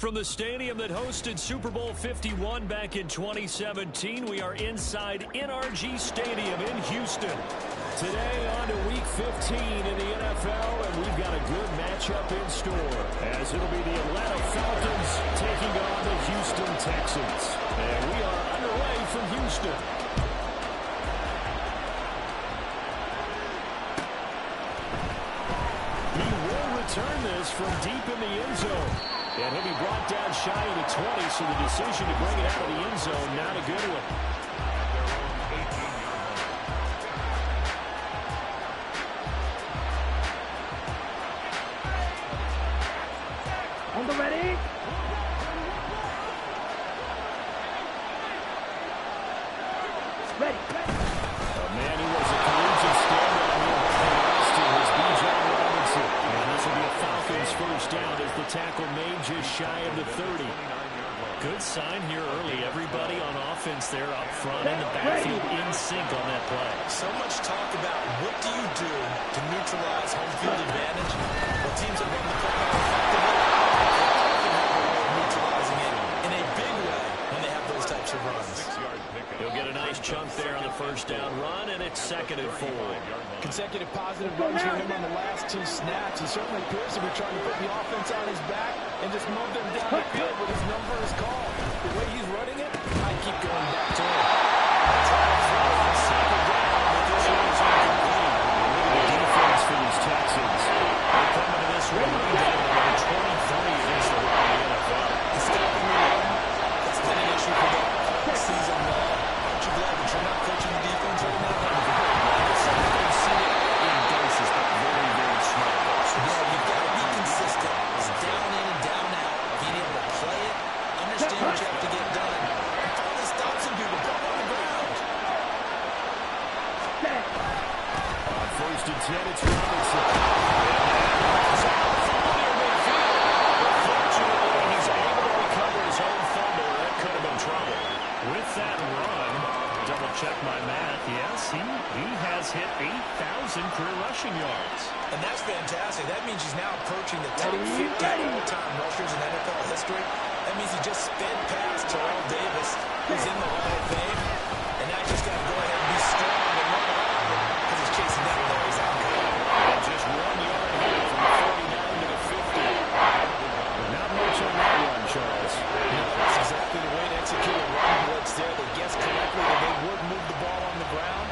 From the stadium that hosted Super Bowl 51 back in 2017, we are inside NRG Stadium in Houston. Today on to Week 15 in the NFL, and we've got a good matchup in store, as it'll be the Atlanta Falcons taking on the Houston Texans. And we are underway from Houston. He will return this from deep in the end zone. And he'll be brought down shy of the 20, so the decision to bring it out of the end zone, not a good one. On the ready? Ready. A man who was a collegiate standout here in Austin was B.J. Robinson. And this will be a Falcons first down as the tackle made just shy of the 30. Good sign here early. Everybody on offense there up front in the backfield in sync on that play. So much talk about what do you do to neutralize home field advantage. Well, teams that run the football effectively neutralizing it in a big way when they have those types of runs. He'll get a nice chunk there on the first down run, and it's 2nd and 4. Consecutive positive runs for him on the last 2 snaps. He certainly appears to be trying to put the offense on his back and just move them down the field when his number is called. The way he's running it, I keep going back to him. Second down, but this one is incomplete. The defense for these Texans. They come into this one down number 23 against the run of the NFL. Stopping the run, that's been an issue for them all season long. Aren't you glad that you're not coaching the defense right now? Sometimes see it in doses, but very, very small. Yeah, you've got to be consistent. It's down in and down out. Being able to play it, understand what you have to get done, and finally stop some people putting on the ground. On 1st and 10, it's Robinson. Fortunately, he's able to recover his own fumble. That could have been trouble. With that run, double-check my math. Yes, he has hit 8,000 career rushing yards. And that's fantastic. That means he's now approaching the top 50 all-time rushers in NFL history. That means he just sped past Terrell Davis, who's in the Hall of Fame. And now he's just got to go ahead and be strong and run around him because he's chasing down those out there. And just 1 yard here from the 49 to the 50. Not much on that run, Charles. No, that's exactly the way to execute a run blitz there. They guessed correctly that they would move the ball on the ground,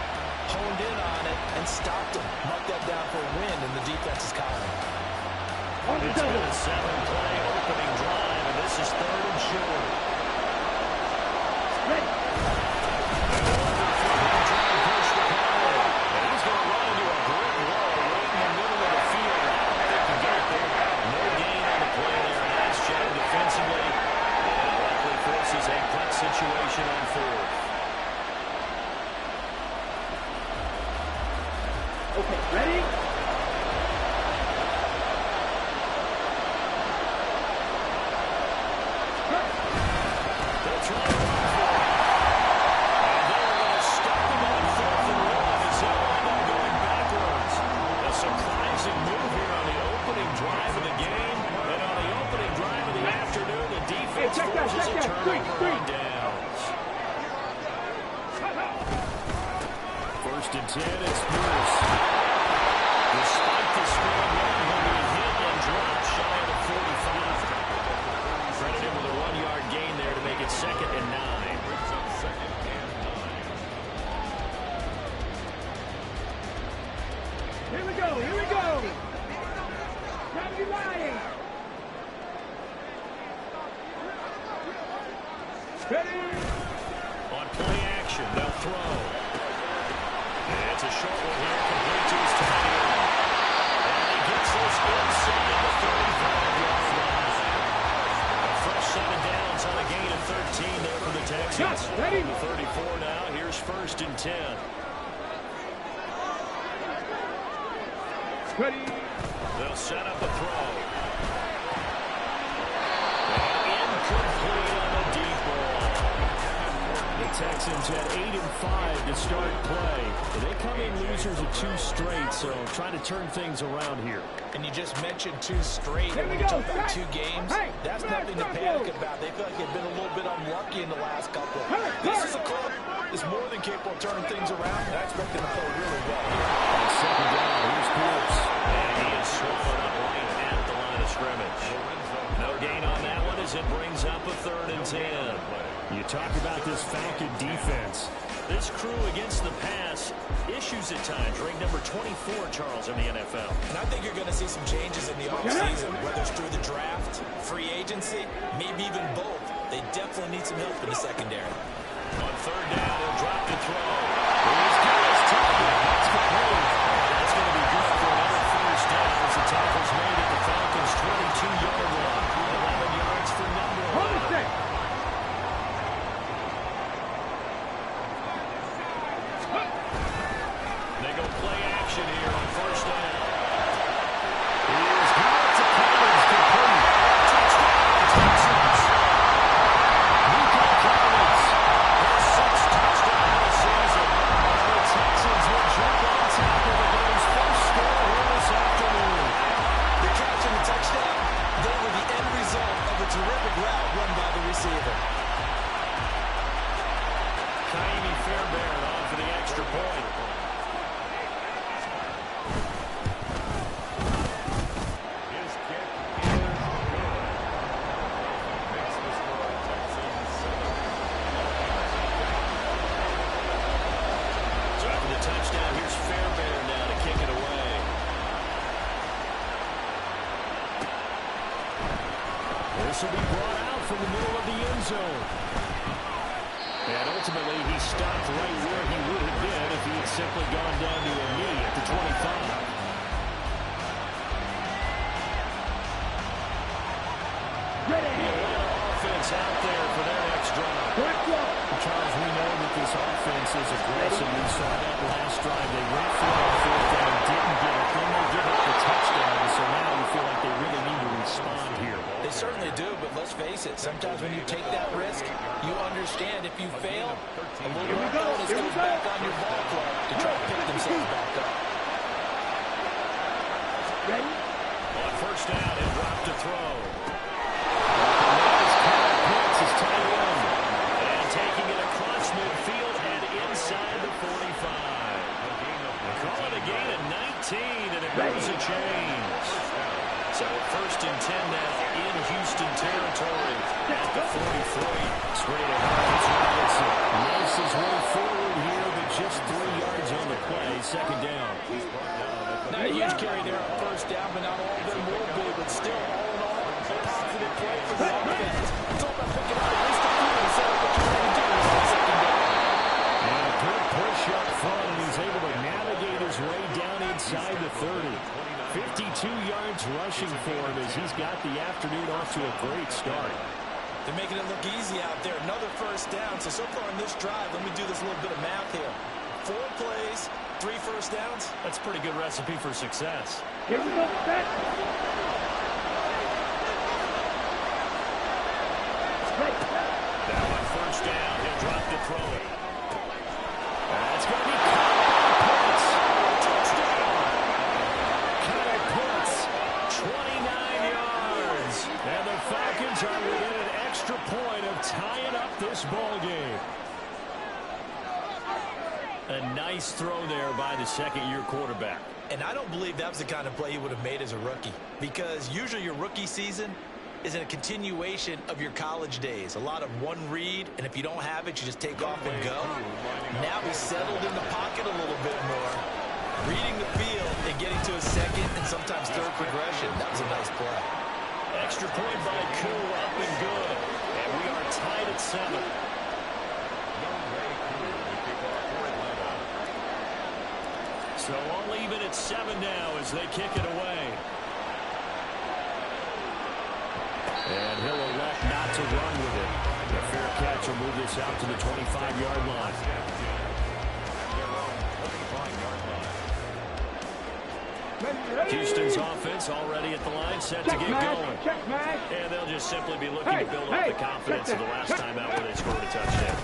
honed in on it, and stopped him. Mark that down for a win in the defense's column. It's been a 7-play opening drive, and this is 3rd and short. Ready. And he's going to run into a brick wall right in the middle of the field. They can get there. No gain on the play there. Nice job defensively. And likely forces a punt situation on 4th. Okay, ready? They'll try to run for it. And they're going to stop him on 4th and 1. As he'll end up going backwards. A surprising move here on the opening drive of the game. And on the opening drive of the afternoon, the defense forces a turnover on downs. 1st and 10, it's Pierce. Despite the strong run, he'll be hit and dropped shy of the 45. Credit him with a 1-yard gain there to make it 2nd and 9. Here we go, here we go. Gravity lying. Ready. On play action, they'll throw. And it's a short one here, complete to his tight end. And he gets this inside the 35-yard line. A fresh 7 downs on a gain of 13 there for the Texans. Ready. The 34 now, here's 1st and 10. Ready. They'll set up a throw. And incomplete on the deep ball. The Texans at 8-5 to start play. They come in losers of 2 straight, so trying to turn things around here. And you just mentioned 2 straight. And when you talk about 2 games, that's nothing to panic about. They feel like they've been a little bit unlucky in the last couple. This is a club that's more than capable of turning things around, and I expect them to play really well here. On second down, here's Pierce. And he is swiftly up right at the line of scrimmage. No gain on that one as it brings up a 3rd and 10. You talk about this Falcon defense. This crew against the pass, issues at times. Ranked number 24, Charles, in the NFL. And I think you're going to see some changes in the offseason, whether it's through the draft, free agency, maybe even both. They definitely need some help in the secondary. On 3rd down, he'll drop to throw. Here's Gillis target. That's complete. That's going to be good for another 1st down as the tackle's made at the Falcons' 22-yard line. 11 yards for number 11. They go play action here on 1st down. Here's Gillis to Collins, complete. Touchdown, Texans. Nico Collins, his 6th touchdown of the season. The Texans will jump on top of the game's first score here this afternoon. The catch and the touchdown, they were the end result of a terrific route run by the receiver. Kaimi Fairbairn on for the extra point. His kick is good. Makes the score Texans 7. So after the touchdown, here's Fairbairn now to kick it away. This will be brought out from the middle of the end zone. And ultimately, he stopped right where he would have been if he had simply gone down to a knee at the 25. The Atlanta offense out there for their next drive. Charles, we know that this offense is aggressive. We saw that last drive. They went for it on 4th down, didn't get it. Then they give up the touchdown. So now you feel like they really need to respond here. They certainly do, but let's face it, sometimes when you take that risk, you understand if you fail, a little more bonus goes back on your ball club to try to pick themselves back up. On 1st down, he'll drop to throw. His tight end. And taking it across midfield and inside the 45. Call it a gain of 19, and it moves a chains. So 1st and 10 now in Houston territory at the 43. Straight ahead, it's Robinson. Makes his way forward here, but just 3 yards on the play. 2nd down. Not a huge carry there on 1st down, but not all of them will be, but still, all in all, a positive play for the offense. It's all about picking up the least of you and set up what you're trying to do on 2nd down. And a good push up front, and he's able to navigate his way down inside the 30. 52 yards rushing for him as he's got the afternoon off to a great start. They're making it look easy out there. Another 1st down. So far in this drive, let me do this little bit of math here. 4 plays, 3 1st downs. That's a pretty good recipe for success. Here we go, set. Now on 1st down, he'll drop to throw it. That's going to be caught by Pitts. Touchdown. Kyle Pitts, 29 yards. And the Falcons are within an extra point of tying up this ball game. A nice throw there by the 2nd-year quarterback. And I don't believe that was the kind of play he would have made as a rookie, because usually your rookie season is a continuation of your college days. A lot of one read, and if you don't have it, you just take off and go. Now he's settled in the pocket a little bit more, reading the field and getting to a 2nd and sometimes 3rd progression. That was a nice play. Extra point by Koo, up and good. And we are tied at 7. So all even at 7 now as they kick it away. And he'll elect not to run with it. The fair catch will move this out to the 25-yard line. Houston's offense already at the line, set to get going. And they'll just simply be looking to build up the confidence of the last time out where they scored a touchdown.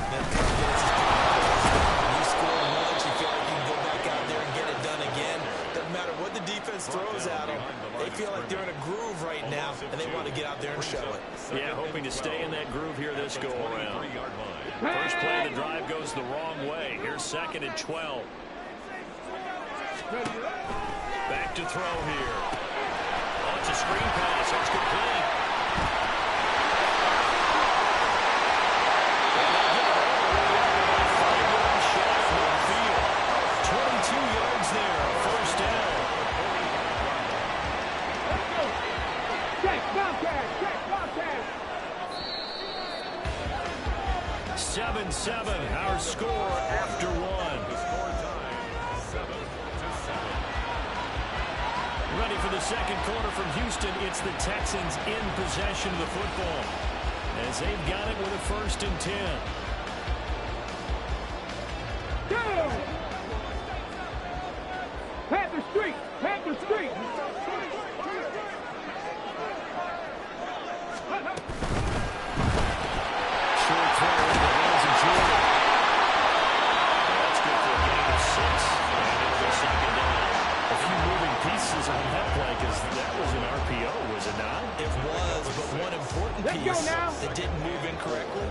You score once, you feel like you can go back out there and get it done again. Doesn't matter what the defense throws at them. They feel like they're in a groove right now, and they want to get out there and show it. Yeah, hoping to stay in that groove here this go-around. First play of the drive goes the wrong way. Here's 2nd and 12. Back to throw here. Oh, it's a screen pass. It's complete. 22 yards there. First down. Check, Bobcat. 7-7, our score after one. Ready for the second quarter from Houston. It's the Texans in possession of the football as they've got it with a 1st and 10. Go! Panther Street. Short throw into the hands of Jordan. That's good for a gain of 6. And it'll be 2nd down. A few moving pieces on that play because that was an RPO, was it not? It was, but one important piece that didn't move incorrectly,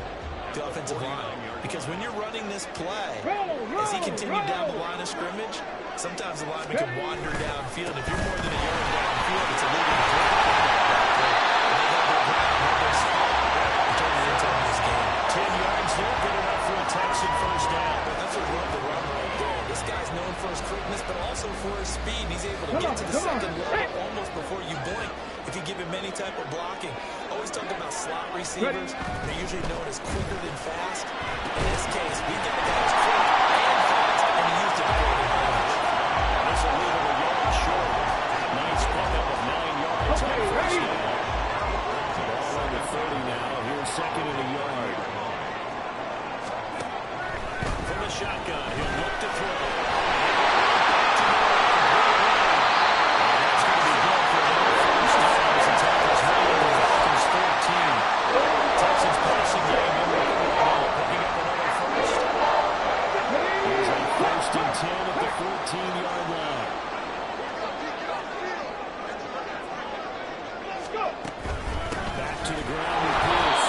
the offensive line. Because when you're running this play, as he continued down the line of scrimmage, sometimes the lineman can wander downfield. If you're more than a yard downfield, it's a leading threat. Turn it into this game. 10 yards there, good enough for a Texan first down. That's what love the run right there. This guy's known for his quickness, but also for his speed. He's able to get to the second level almost before you blink if you give him any type of blocking. Always talk about slot receivers. They're usually known as quicker than fast. In this case, we got guys quick and fast, and he used it to great advantage. This will leave him a yard short. Nice pickup of 9 yards on first down. Ball on the 30 now. Here's 2nd and a yard. From the shotgun, he'll look to throw. That's going to be good for another first down as the tackle's made on the Falcons 14. Texans passing game in the picking up another first. Here's a 1st and 10 at the 14-yard line. Back to the ground with Pierce.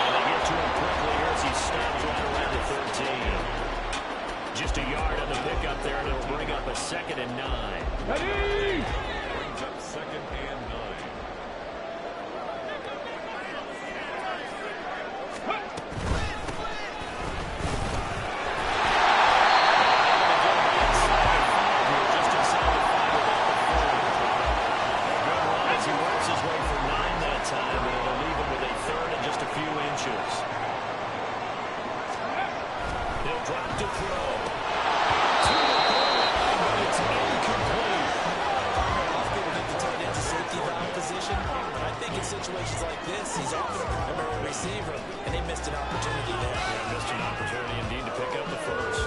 And they get to him quickly here as he stopped right around the 13. Just a yard on the pickup there, and it'll bring up a 2nd and 9. Ready? Brings up 2nd and 9. Just inside the 5 about the 4. Good run as he works his way for 9 that time, and it'll leave him with a 3rd and just a few inches. He'll drop to throw. To the goal line, but it's incomplete. Most people get the tight end to safety valve position, but I think in situations like this, he's often a primary receiver, and they missed an opportunity there. Yeah, missed an opportunity indeed to pick up the first.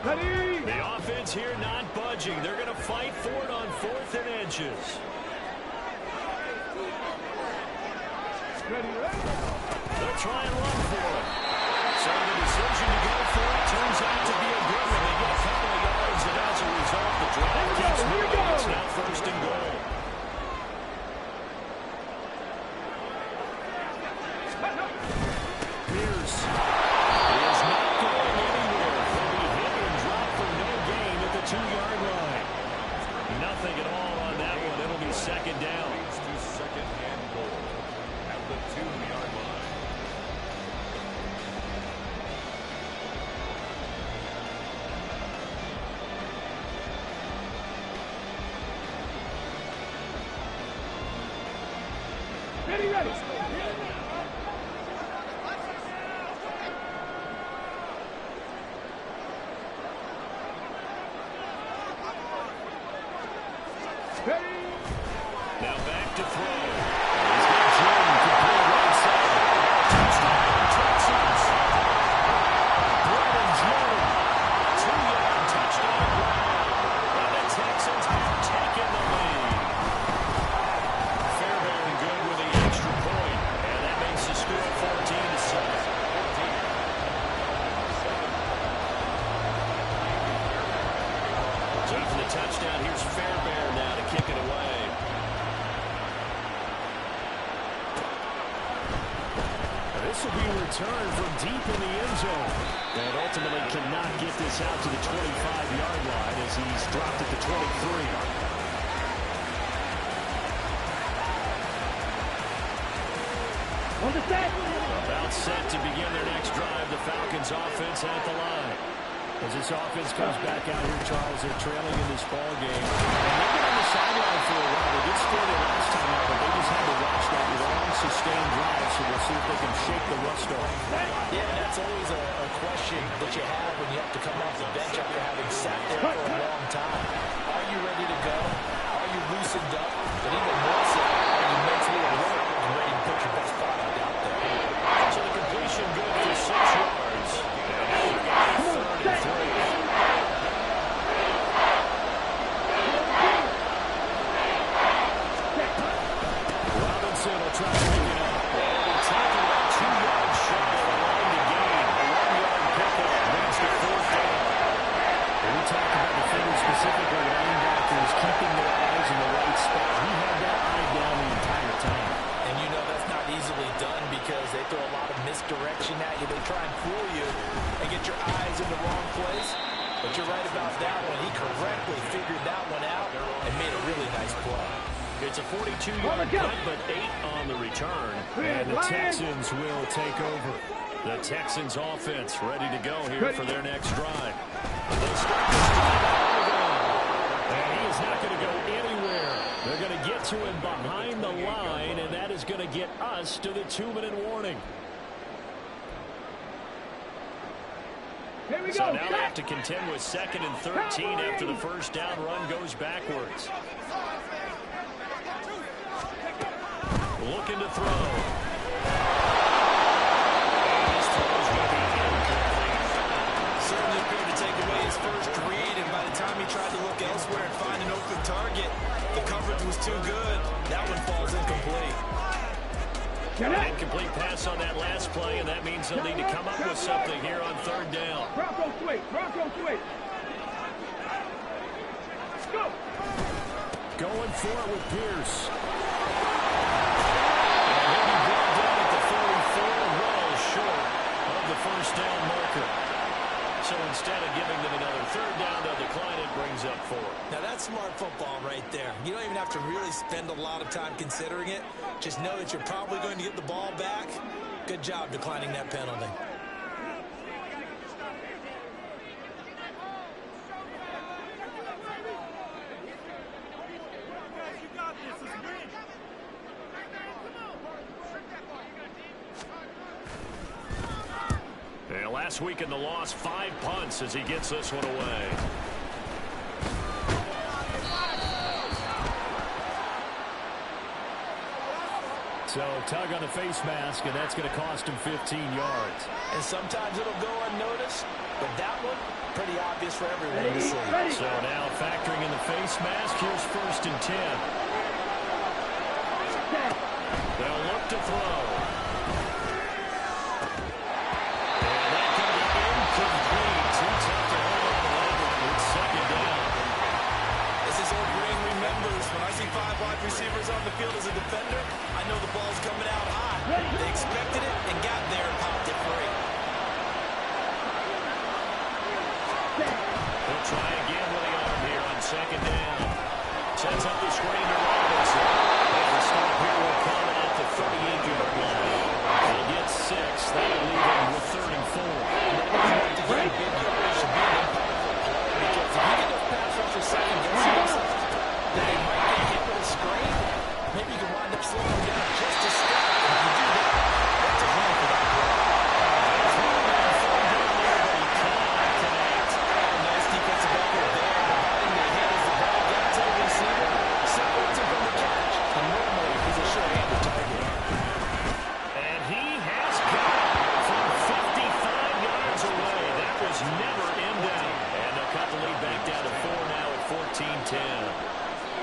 Ready? The offense here not budging. They're going to fight for it on 4th and inches. Ready? They'll try and run for it. So the decision to go for it turns out to be a good one. They get a couple of yards, and as a result, the drive keeps moving. It's now 1st and goal. Pierce is not going anywhere. He'll be hit and dropped for no gain at the 2-yard line. Nothing at all on that one. It'll be 2nd down. Leads to 2nd and goal at the 2-yard line. Ready? Now back to throw. He's got Jordan complete right side. Touchdown, Texans. Jordan, 2 touchdown. Here's Fairbairn now to kick it away. This will be a return from deep in the end zone. And ultimately cannot get this out to the 25-yard line as he's dropped at the 23. On the set. About set to begin their next drive. The Falcons offense at the line. As this offense comes back out here, Charles, they're trailing in this ball game. And they've been on the sideline for a while. They did score their last time out, but they just had to watch that long, sustained drive, so we'll see if they can shake the rust off. Yeah, that's always a question that you have when you have to come off the bench after having sat there for a long time. Are you ready to go? Are you loosened up? But even more so, are you mentally alert and ready to put your best product out there? So the completion good for 6 yards. And 3rd and 3. Robinson will try to pick it up. And taken about 2 yards shy of the line to gain. A 1-yard pickup leads to 4th down. And we talk about defenders, specifically linebackers, keeping their eyes in the right spot. He had that eye down the entire time. And you know that's not easily done because they throw a lot of misdirection at you. They try and fool you and get your eyes in the wrong place. But you're right about that one. He correctly figured that one out and made a really nice play. It's a 42-yard punt, but 8 on the return. And the Texans will take over. The Texans offense ready to go here for their next drive. They'll start this drive out on the ground. And he is not going to go anywhere. They're going to get to him behind the line, and that is going to get us to the 2-minute warning. Here we So go. now they have to contend with 2nd and 13 after the first down run goes backwards. Looking to throw. His throw is going to be incomplete. Certainly appeared to take away his first read, and by the time he tried to look elsewhere and find an open target, the coverage was too good. That one falls incomplete. An incomplete pass on that last play, and that means they'll need to come up with something here on 3rd down. Bronco switch. Bronco switch. Go. Going for it with Pierce. And he'll be brought down at the 44, well short of the first down marker. So instead of giving them another 3rd down, they'll decline it, brings up 4. Now that's smart football right there. You don't even have to really spend a lot of time considering it. Just know that you're probably going to get the ball back. Good job declining that penalty. And last week in the loss, 5 punts as he gets this one away. So tug on the face mask, and that's going to cost him 15 yards. And sometimes it'll go unnoticed, but that one, pretty obvious for everyone to see. So now factoring in the face mask, here's 1st and 10. They'll look to throw. And that can be incomplete. Too tough to hold on the leg. It's 2nd down. As this old brain remembers, when I see 5 wide receivers on the field as a defender, I know the ball's coming out hot. They expected it and got there and popped it free. They'll try again with the arm here on 2nd down. Sets up the screen to Robinson. And the stop here will come at the 38-yard line. He'll get 6. That'll leave him with 3rd and 4. To get a big yard, should be an impactful play because if you get those pass rushers second guessing themselves, then they might get hit with a screen. Maybe you can wind up slowing them down just a step. If you do that, that's a win for that play. Nice defensive effort there, providing the hit as the ball got to the receiver, separates him from the catch, and normally he's a short-handed target. And he has got it from 55 yards away. That was never in down. And they'll cut the lead back down to 4 now at 14-10.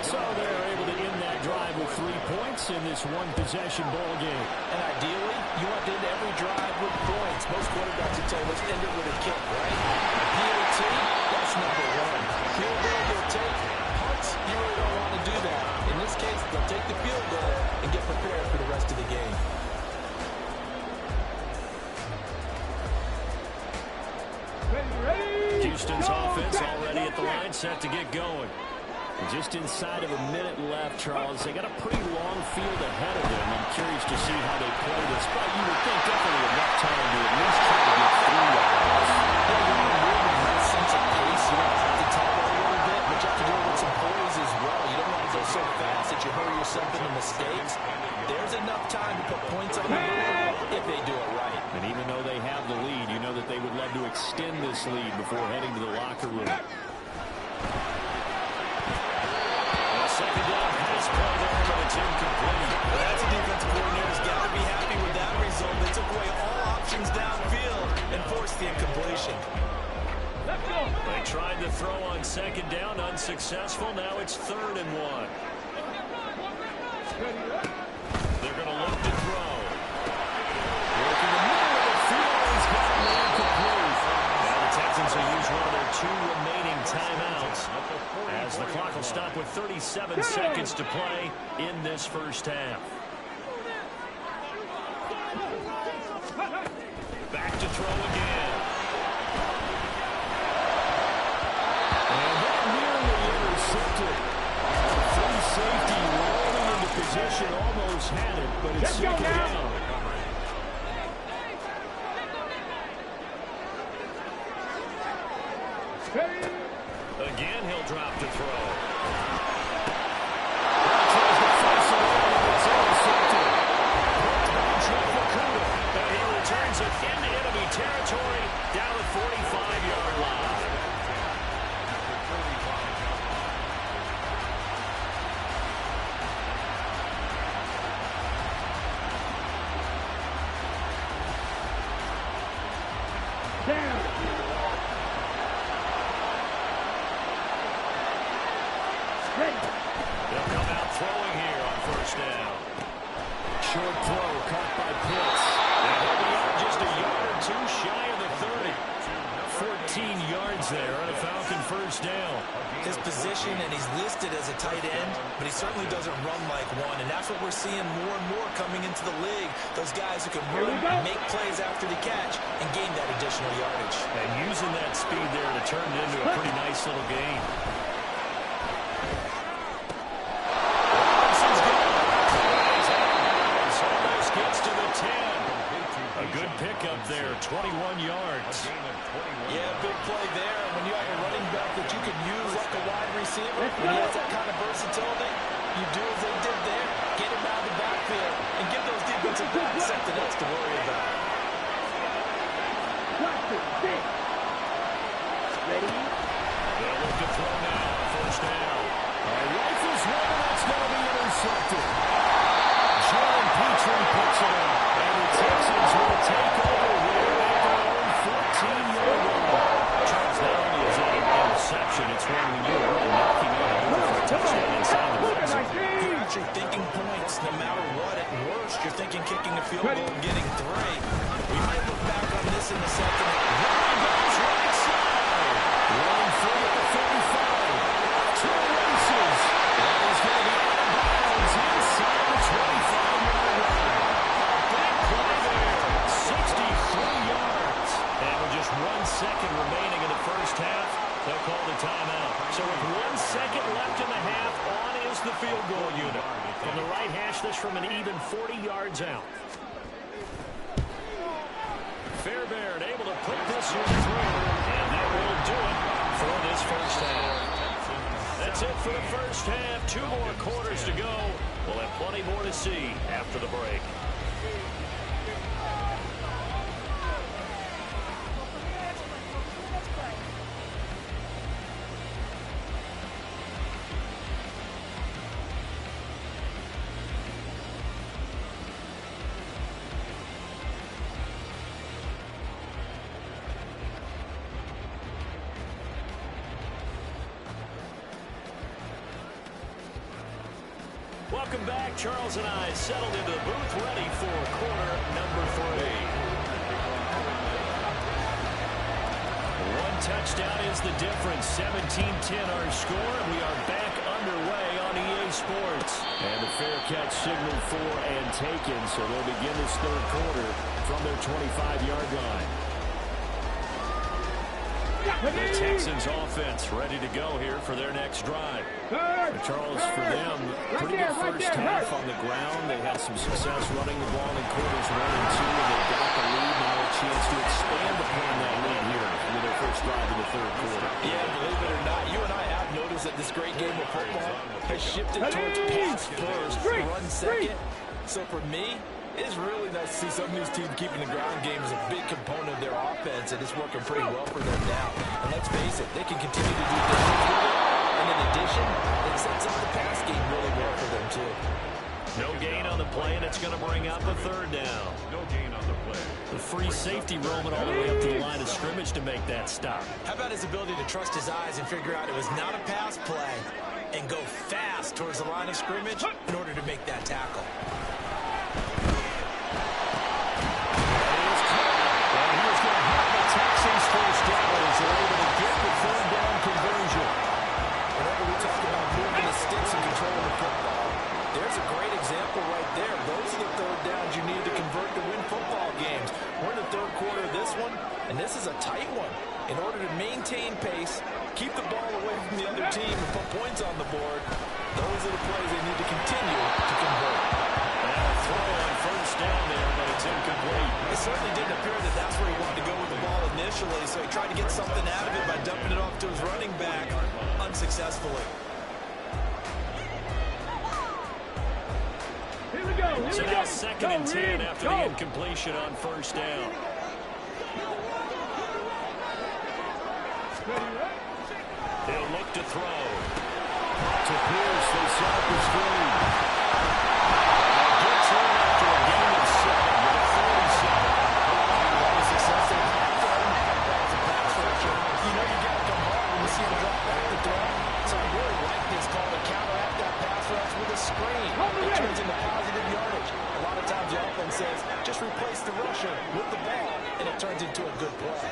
So they're able to end that drive with 3 points in this one-possession ball game. And ideally, you want to end every drive with points. Most quarterbacks would say, let's end it with a kick, right? PAT, that's number 1. Field goal you'll take, Houston's offense already at the line, set to get going. Just inside of a minute left, Charles. They got a pretty long field ahead of them. I'm curious to see how they play this, but you would think definitely enough time to at least try to get through that. That sense of pace, you don't have to tempo a little bit, but you have to do it with some poise as well. You don't want to go so fast that you hurry yourself into mistakes. There's enough time to put points on the board if they do it right. And even though they have the lead, you know that they would love to extend this lead before heading to the locker room. Second down pass play there, but it's incomplete. Well, that's a defensive coordinator's got to be happy with that result. They took away all options downfield and forced the incompletion. They tried to throw on second down, unsuccessful. Now it's 3rd and 1. They're going to look to throw. Working the middle of the field, he's got it incomplete. Now the Texans will use one of their 2 remaining timeouts, as the clock will stop with 37 seconds to play in this first half. Back to throw again. And that nearly intercepted. Free safety rolling into position, almost had it, but it's second down. Again, he'll drop to throw. Tries to force it in, and it's intercepted. And he returns it into enemy territory down the 45-yard line. They'll come out throwing here on first down. Short throw caught by Pitts. And he'll be out just a yard or 2 shy of the 30. 14 yards there on a Falcon first down. His position, and he's listed as a tight end, but he certainly doesn't run like one, and that's what we're seeing more and more coming into the league. Those guys who can run, make plays after the catch, and gain that additional yardage. And using that speed there to turn it into a pretty nice little game. Almost gets to the 10. A good pickup there, 21 yards. Yeah, big play there. When you have a running back that you can use like a wide receiver, when he has that kind of versatility, you do as they did there. Get him out of the backfield and give those defensive backs something else to worry about. Ready? They'll look to throw now, first down. Rifles one, that's going to be intercepted. Jalen Petrie picks it up, and the Texans will take over here at their own 14-yard line. Charles, not only is that an interception, it's one when you're really knocking on the door for a touchdown inside the red zone. You're actually thinking points no matter what. At worst, you're thinking kicking a field goal and getting 3. We might look back on this in the second. Running goes right side. Running free at the 35. 2 races. That is going to be out of bounds inside the 25-yard line. Big play there. 63 yards. And with just 1 second remaining in the first half, they'll call the timeout. So with 1 second left in the half, on is the field goal unit. From the right hash, this from an even 40 yards out. Fairbairn able to put this one through, and that will do it for this first half. That's it for the first half. 2 more quarters to go. We'll have plenty more to see after the break. Welcome back. Charles and I settled into the booth, ready for quarter number 3. 1 touchdown is the difference. 17-10 our score, and we are back underway on EA Sports. And the fair catch signaled for and taken, so they'll begin this third quarter from their 25-yard line. The Texans offense ready to go here for their next drive. Charles, for them, pretty good first half on the ground. They had some success running the ball in quarters 1 and 2, and they got the lead. Now a chance to expand upon that lead here with their first drive in the third quarter. Yeah, believe it or not, you and I have noticed that this great game of football has shifted towards pass first, run second. So for me, it is really nice to see some of these teams keeping the ground game as a big component of their offense, and it's working pretty well for them now. And let's face it, they can continue to do things with it. And in addition, it sets up the pass game really well for them, too. No gain on the play, and it's going to bring up a third down. No gain on the play. The free safety roaming all the way up to the line of scrimmage to make that stop. How about his ability to trust his eyes and figure out it was not a pass play and go fast towards the line of scrimmage in order to make that tackle? Texans first down as they're able to get the third down conversion. Whenever we talk about moving the sticks and controlling the football, there's a great example right there. Those are the third downs you need to convert to win football games. We're in the third quarter of this one, and this is a tight one. In order to maintain pace, keep the ball away from the other team, and put points on the board, those are the plays they need to continue to convert. Throw on first down there, but it's incomplete. It certainly didn't appear that that's where he wanted to go with the ball initially, so he tried to get something out of it by dumping it off to his running back unsuccessfully. Here we go. So now second and 10 after the incompletion on first down. They'll look to throw. To Pierce, they set up the screen. Gets in after a gain of 7 with a 37. Successful as a pass rusher. You know you got to come hard when you see him drop back to throw. So I really like this call to counteract that pass rush with a screen. It turns into positive yardage. A lot of times the offense says, just replace the rusher with the ball, and it turns into a good play.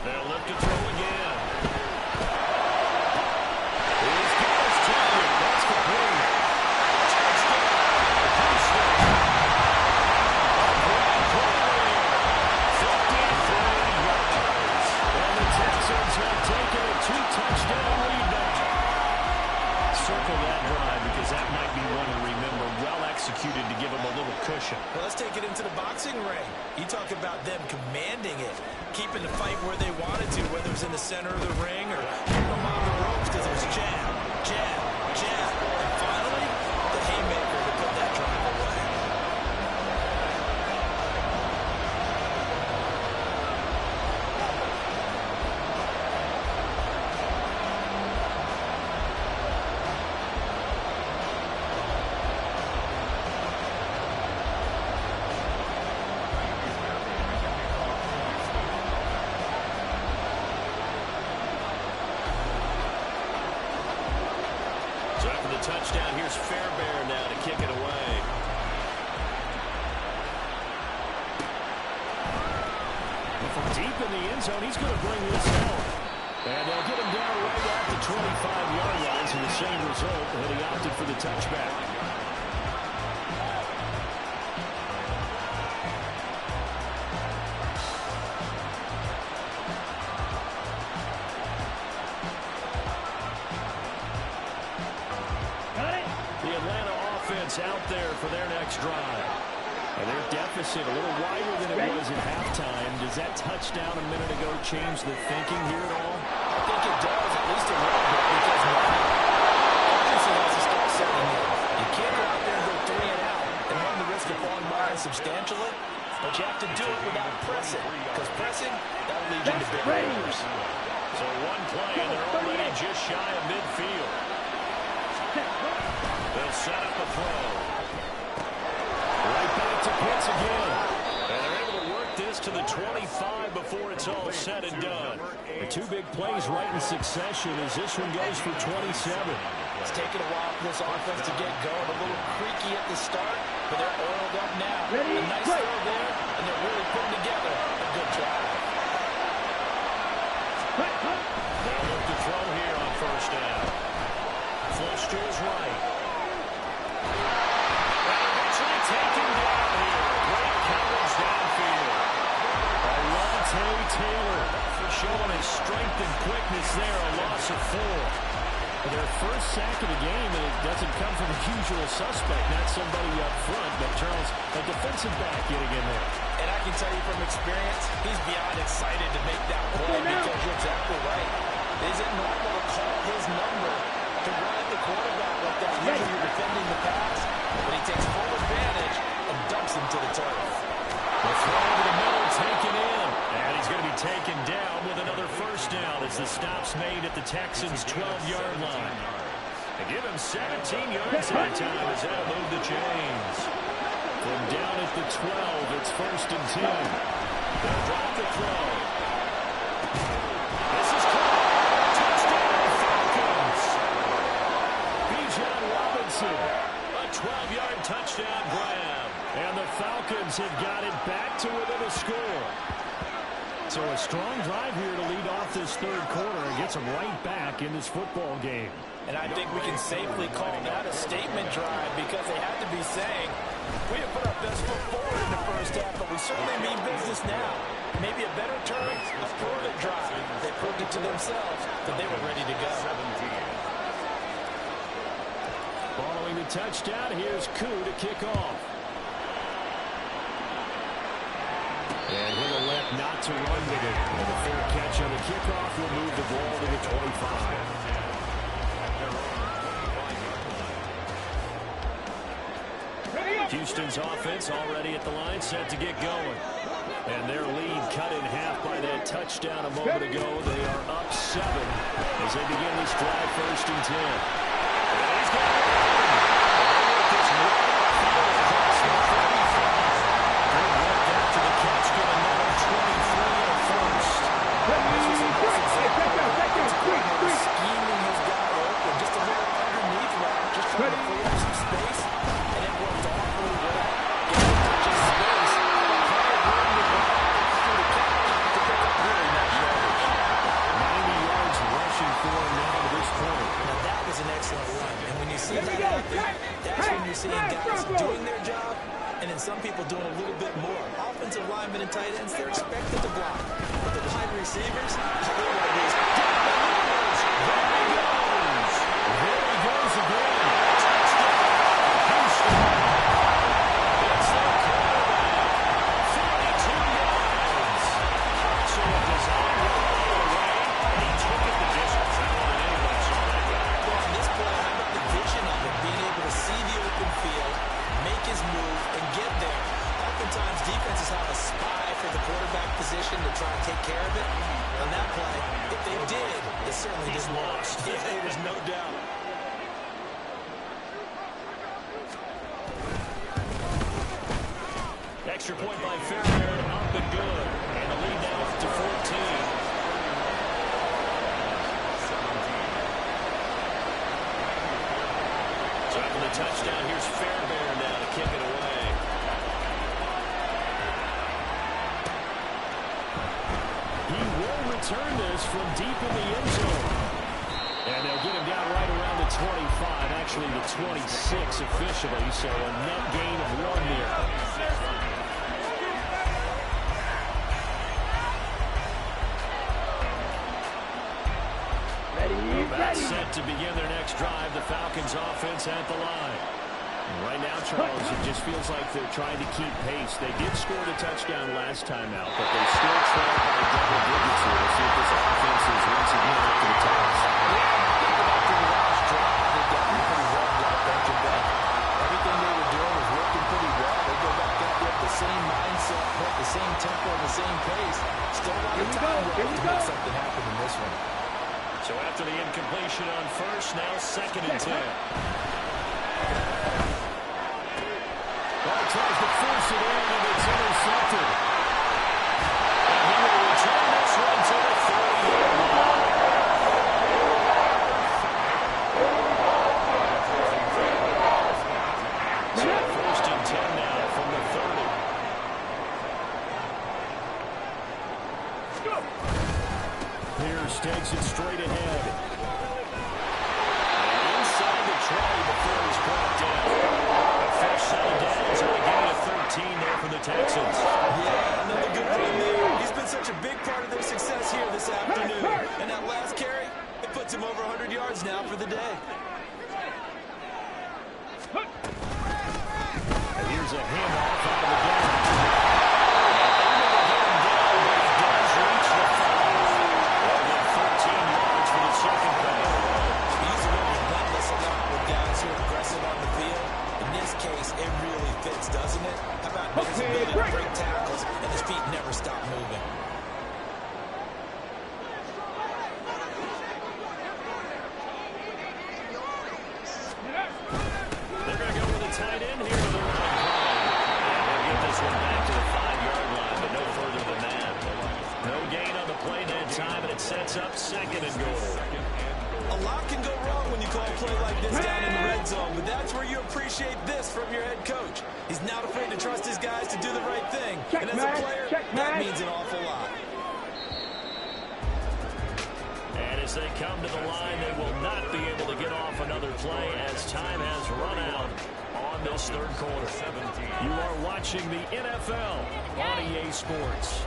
They'll look to throw again. He's got his target. That's complete. Touchdown. Houston. A great play there. 53 yards. And the Texans have taken a 2-touchdown lead now. Circle that drive because that might be one to remember. Well executed to give them a little cushion. Well, let's take it into the boxing ring. You talk about them commanding it, keeping the fight where they wanted to, whether it's in the center of the ring or keeping them on the ropes because it was jab, jab, jab. And finally, the haymaker to put that drive away. So after the touchdown, here's Fairbairn now to kick it away. And from deep in the end zone, he's going to bring this home. And they'll get him down right at the 25-yard line, so the same result, and he opted for the touchback. Out there for their next drive. And their deficit a little wider than it was at halftime. Does that touchdown a minute ago change the thinking here at all? I think it does, at least a little bit, because urgency has to start setting in. You can't go out there and go 3 and out and run the risk of falling behind substantially, but you have to do it without pressing, because pressing, that'll lead you to big errors. So one play, and they're already just shy of midfield. They'll set up a throw. Right back to Pitts again. And they're able to work this to the 25 before it's all said and done. The 2 big plays right in succession as this one goes for 27. It's taken a while for this offense to get going. A little creaky at the start, but they're oiled up now. A nice throw there, and they're really putting together a good drive. They'll look to throw here on first down. Flush to his right. And eventually taken down here. Great coverage downfield by Lante Taylor. showing his strength and quickness there, a loss of 4. Their first sack of the game, and it doesn't come from the usual suspect, not somebody up front, but Charles, a defensive back getting in there. And I can tell you from experience, he's beyond excited to make that play because you're exactly right. Is it normal to call his number to run at the quarterback like that? Usually you're defending the pass, but he takes full advantage and dumps him to the turf. The throw to the middle, taken in. And he's going to be taken down with another first down as the stop's made at the Texans' 12-yard line. They give him 17 yards that time as that'll move the chains. From down at the 12, it's 1st and 10. They'll drop the throw. This is caught. Touchdown, Falcons. Bijan Robinson, a 12-yard touchdown grab. And the Falcons have got it back to within a score. So a strong drive here to lead off this third quarter and gets them right back in this football game. And I think we can safely call that a statement drive because they had to be saying, we have put our best foot forward in the first half, but we certainly mean business now. Maybe a better term, a prove-it drive. They proved it to themselves that they were ready to go. Following the touchdown, here's Koo to kick off. And he'll elect not to run with it. And the fair catch on the kickoff will move the ball to the 25. Houston's offense already at the line, set to get going. And their lead cut in half by that touchdown a moment ago. They are up 7 as they begin this drive, 1st and 10. And he's got it. This right field across the 35. They went back to the catch, get another 23 and a first. Scheming his guy open, just a little underneath route, just trying to free up some space, and it worked awfully well. Getting touches space, plenty of room to go through the catch to pick up really nice yardage. 90 yards rushing for him now to this point. Now that was an excellent run, and when you see that happen, that's when you're seeing guys doing their job, and then some people doing a little bit more. Offensive linemen and tight ends, they're expected to block. But the wide receivers, all they want to do is get the numbers. There he goes. There he goes again. Touchdown, Houston. It's their quarterback. 42 yards. Excellent design right away. He took it the distance. I don't think anybody saw that guy. Well, on this play, how about the vision of it, being able to see the open field, make his move, and get there. Oftentimes, defenses have a spy for the quarterback position to try and take care of it. On that play, if they did, it certainly didn't work. Yeah, there's no doubt. Extra point by Fairbairn, up and good. And the lead now up to 14. So after the touchdown, here's Fairbairn now to kick it away. He will return this from deep in the end zone. And they'll get him down right around the 25, actually the 26 officially, so a net gain of 1 there. That's set to begin their next drive. The Falcons offense at the line. And right now, Charles, it just feels like they're trying to keep pace. They did score the touchdown last time out, but they still trail by double digits here. Let's see if this offense is once again up to the task. After the last drive, they got pretty well blocked, don't you think? Everything they were doing was working pretty well. They go back out there with the same mindset, the same tempo, the same pace. Still a lot of time left to make something happen in this one. So after the incompletion on first, now 2nd and 10. Ball tries to force it in, and it's intercepted. And he will return this one to the 30-yard line. So 1st and 10 now from the 30. Pierce takes it straight ahead. And inside the tray before he's brought down. A fresh set of downs and a gain of 13 there for the Texans. Yeah, another good run there. He's been such a big part of their success here this afternoon. And that last carry, it puts him over 100 yards now for the day. And here's a handoff out of the game. It really fits, doesn't it? How about his ability to break tackles and his feet never stop moving? They're going to go with a tight end here to the line. They'll get this one back to the 5-yard line, but no further than that. No gain on the play that time, and it sets up 2nd and goal. A lot can go wrong when you call a play like this down in the red zone, but that's where you appreciate this from your head coach. He's not afraid to trust his guys to do the right thing. And as a player, that means an awful lot. And as they come to the line, they will not be able to get off another play as time has run out on this 3rd quarter. You are watching the NFL on EA Sports.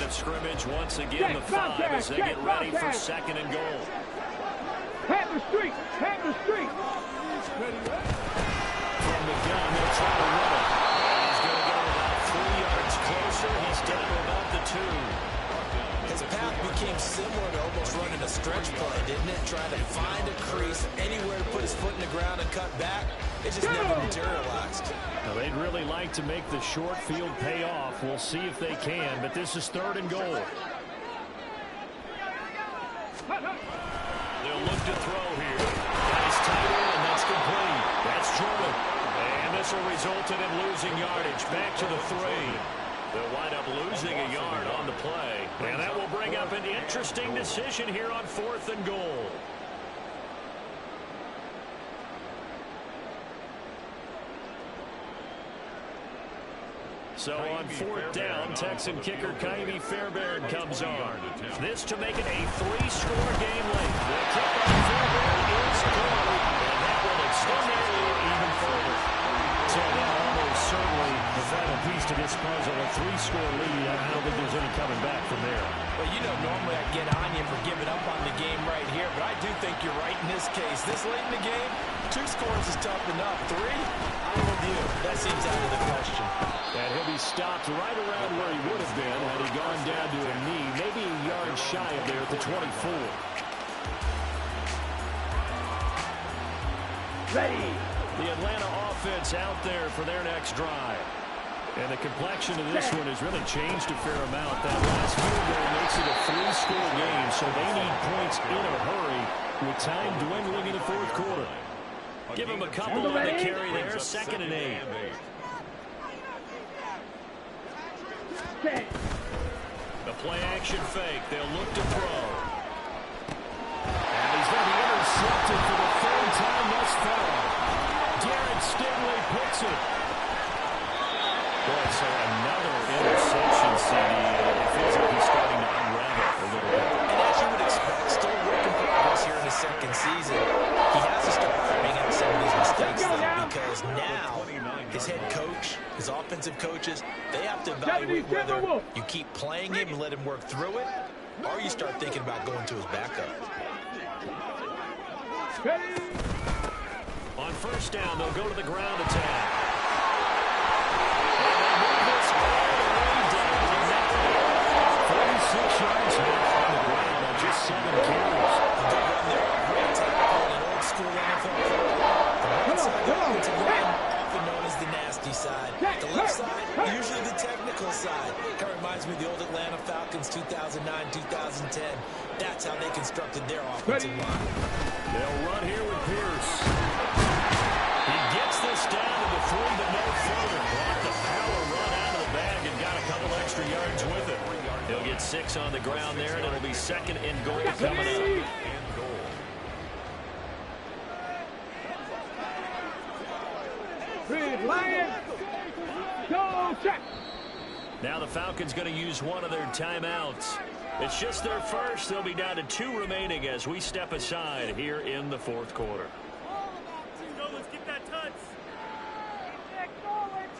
Scrimmage once again, the 5 as they get ready for 2nd and goal. Hand the street! Hand the street! From the gun, they'll try to run it. He's going to go about 3 yards closer. He's down to about the 2. His path became similar to almost running a stretch play, didn't it? Trying to find a crease, anywhere to put his foot in the ground and cut back. It just never materialized. Now, they'd really like to make the short field pay off. We'll see if they can, but this is 3rd and goal. They'll look to throw here. Nice tight end, and that's complete. That's Jordan. And this will result in him losing yardage. Back to the 3. They'll wind up losing a yard on the play. And that will bring up an interesting decision here on 4th and goal. So on 4th down, Texan kicker Kaimi Fairbairn comes on. This to make it a 3-score game late. The kick on Fairbairn is good, and that will extend their lead even further. So that almost certainly the final piece to this puzzle, a 3-score lead. I don't think there's any coming back from there. Well, you know, normally I'd get on you for giving up on the game right here, but I do think you're right in this case. This late in the game, 2 scores is tough enough. 3, I'm with you. That seems out of the question. And he'll be stopped right around where he would have been had he gone down to a knee, maybe a yard shy of there at the 24. Ready. The Atlanta offense out there for their next drive. And the complexion of this one has really changed a fair amount. That last field goal makes it a 3-score game, so they need points in a hurry with time dwindling in the 4th quarter. Give them a couple on the carry there, 2nd and 8. The play action fake. They'll look to throw. And he's going to be intercepted for the 3rd time thus far. Darren Stingley picks it. Boy, so another interception, CD. It feels like he's starting to unravel a little bit. And as you would expect, still working progress here in his 2nd season. He has to start bringing up some of these mistakes, though, because now his head coach, his offensive coaches, they have to evaluate whether you keep playing him and let him work through it, or you start thinking about going to his backup. On 1st down, they'll go to the ground attack. And they move this all the way down to that. 46 yards on the ground on just 7 carries. A good run there, a great tackle, an old school NFL football. The right side of the offensive line, often known as the nasty side. The left side, usually the technical side. Kind of reminds me of the old Atlanta Falcons 2009-2010. That's how they constructed their offensive line. They'll run here with Pierce. He gets this down to the 3, but no further. Brought the power run out of the bag and got a couple extra yards with it. He'll get 6 on the ground there, and it'll be 2nd and goal coming up. Lions, go check. Now the Falcons going to use one of their timeouts. It's just their first. They'll be down to 2 remaining as we step aside here in the fourth quarter. Let's get that touch.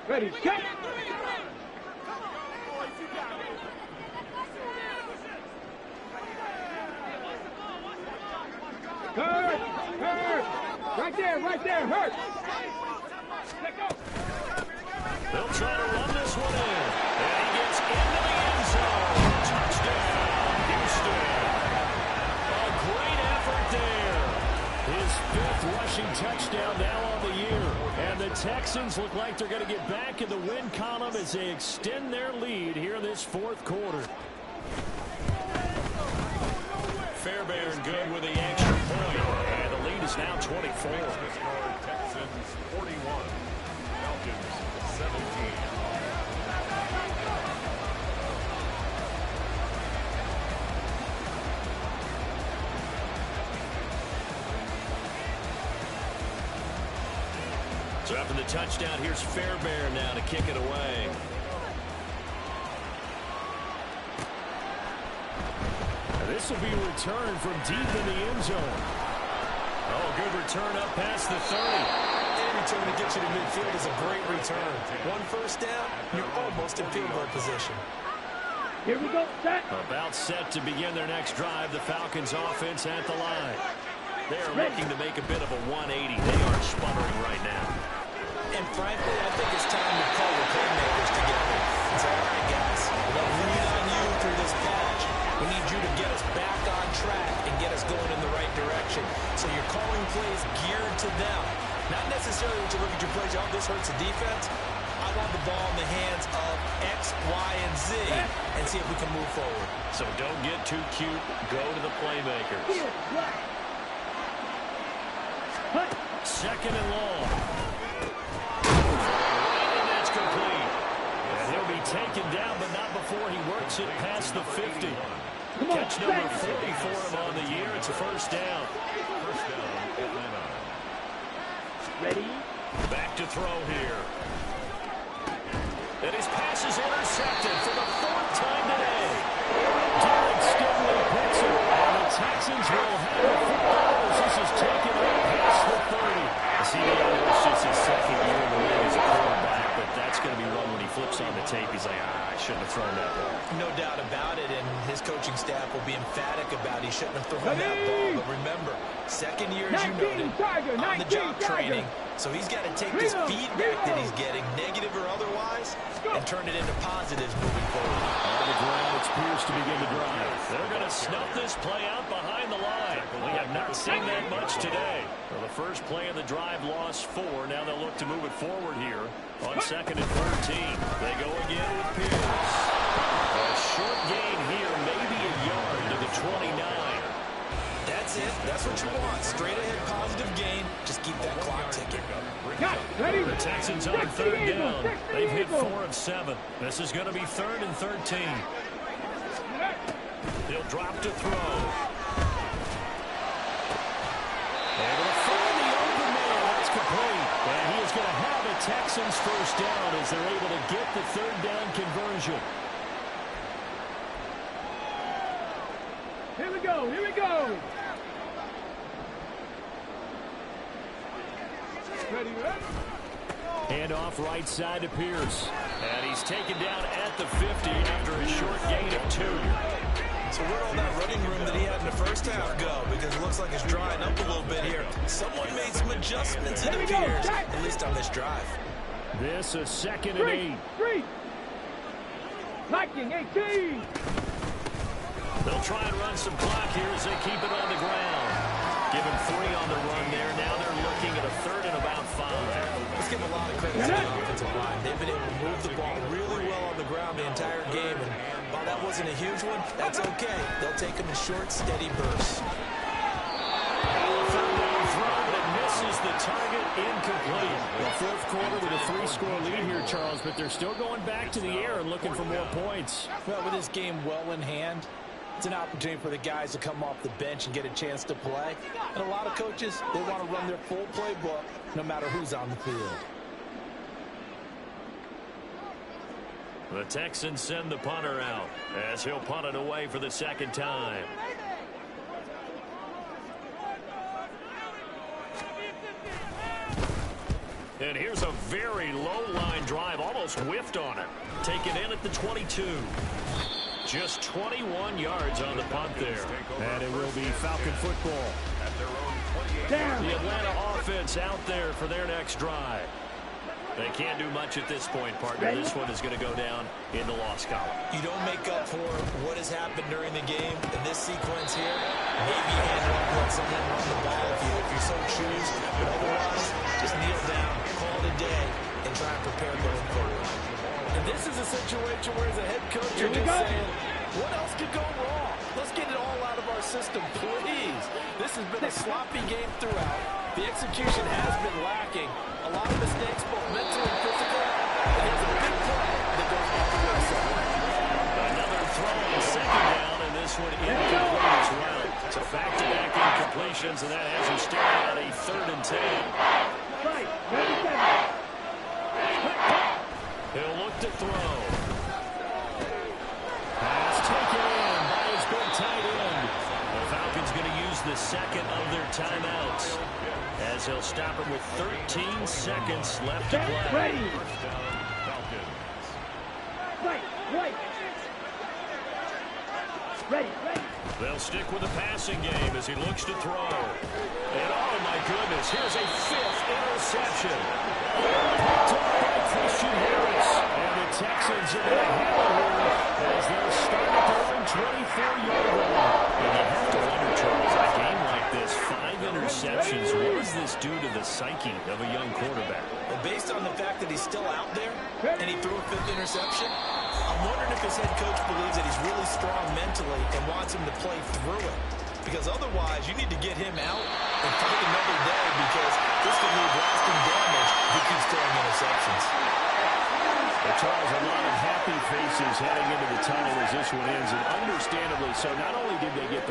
Ready, set. Hurt! Right there, hurt! Let go! They'll try to run this one in. And he gets into the end zone. Touchdown, Houston. A great effort there. His 5th rushing touchdown now on the year. And the Texans look like they're going to get back in the win column as they extend their lead here this fourth quarter. Fairbairn good with the extra point. And the lead is now 24. Texans 41. Falcons 17. So after the touchdown, here's Fairbairn now to kick it away. And this will be a return from deep in the end zone. Oh, good return up past the 30. Any return to get you to midfield is a great return. 1 first down, you're almost in field goal position. Here we go, set. About set to begin their next drive. The Falcons offense at the line. They're looking to make a bit of a 180. They are sputtering right now. And frankly, I think it's time to call the playmakers together and say, all right, guys, we'll lean on you through this patch. We need you to get us back on track and get us going in the right direction. So you're calling plays geared to them. Not necessarily when you look at your plays, oh, this hurts the defense. I want the ball in the hands of X, Y, and Z and see if we can move forward. So don't get too cute. Go to the playmakers. Second and long. And that's complete. And he'll be taken down, but not before he works it past the 50. Catch number 40 for him on the year. It's a first down. First down, Atlanta. Ready? Back to throw here. And his pass is intercepted for the 4th time today. Derek Stingley picks it. And the Texans will have the football as this is taken up past the 30. See, it's just his 2nd year in the league as a quarterback, but that's going to be one when he flips on the tape. He's like, I shouldn't have thrown that ball. No doubt about it, and his coaching staff will be emphatic about he shouldn't have thrown that ball. But remember, 2nd year, as you noted, on the job training. So he's got to take this feedback that he's getting, negative or otherwise, and turn it into positives moving forward. On the ground, it's Pierce to begin the drive. They're going to snuff this play out behind the line. We have not seen that much today. Well, the first play of the drive lost 4. Now they'll look to move it forward here on 2nd and 13. They go again with Pierce. A short gain here, maybe a yard to the 29. That's it. That's what you want. Straight ahead positive gain. Just keep that clock ticking. Ready? The Texans on 3rd down. They've hit 4 of 7. This is going to be 3rd and 13. He'll drop to throw. Able to find the open man. That's complete. And he is going to have a Texans first down as they're able to get the 3rd down conversion. Here we go, here we go. Ready, ready? Hand off right side to Pierce. And he's taken down at the 50 after a short gain of 2. So where'd all that running room that he had in the first half go? Because it looks like it's drying up a little bit here. Someone made some adjustments, it appears, at least on this drive. This a 2nd and 8. 3. Liking 18. They'll try and run some clock here as they keep it on the ground. Given 3 on the run there. Now they're looking at a 3rd and about 5. Let's give a lot of credit to the offensive line. They've been able to move the ball really well on the ground the entire game. And while that wasn't a huge one, that's okay. They'll take them in short, steady bursts. Third down throw that misses the target, incomplete. The fourth quarter with a 3-score lead here, Charles, but they're still going back to the air and looking for more points. Well, with this game well in hand, it's an opportunity for the guys to come off the bench and get a chance to play. And a lot of coaches, they want to run their full playbook no matter who's on the field. The Texans send the punter out as he'll punt it away for the second time. And here's a very low-line drive, almost whiffed on it. Taken in at the 22. Just 21 yards on the punt there. And it will be Falcon football. The Atlanta offense out there for their next drive. They can't do much at this point, partner. This one is going to go down in the loss column. You don't make up for what has happened during the game in this sequence here. Maybe hand off, let someone run the ball if you so choose. But otherwise, just kneel down, call it a day, and try and prepare going forward. And this is a situation where as a head coach, you're just saying, what else could go wrong? Let's get it all out of our system, please. This has been a sloppy game throughout. The execution has been lacking. A lot of mistakes, both mental and physical. And there's a big play that goes off the wayside. Another throw on second down, and this one incomplete as well. So back-to-back incompletions, and that has him staring at a 3rd and 10. He'll look to throw. Pass taken in by his big tight end. The Falcons going to use the second of their timeouts as he'll stop him with 13 seconds left to play. Ready. They'll stick with the passing game as he looks to throw. And oh my goodness, here's a 5th interception. Picked up by Christian Harris. And the Texans are going to handle here as they'll start at their own 24-yard line. And you have to wonder, Charles, in a game like this, 5 interceptions, what does this do to the psyche of a young quarterback? Well, based on the fact that he's still out there and he threw a 5th interception, I'm wondering if his head coach believes that he's really strong mentally and wants him to play through it. Because otherwise, you need to get him out and fight another day because this could leave lasting damage if he keeps throwing interceptions. Well, Charles, a lot of happy faces heading into the tunnel as this one ends, and understandably so. Not only did they get the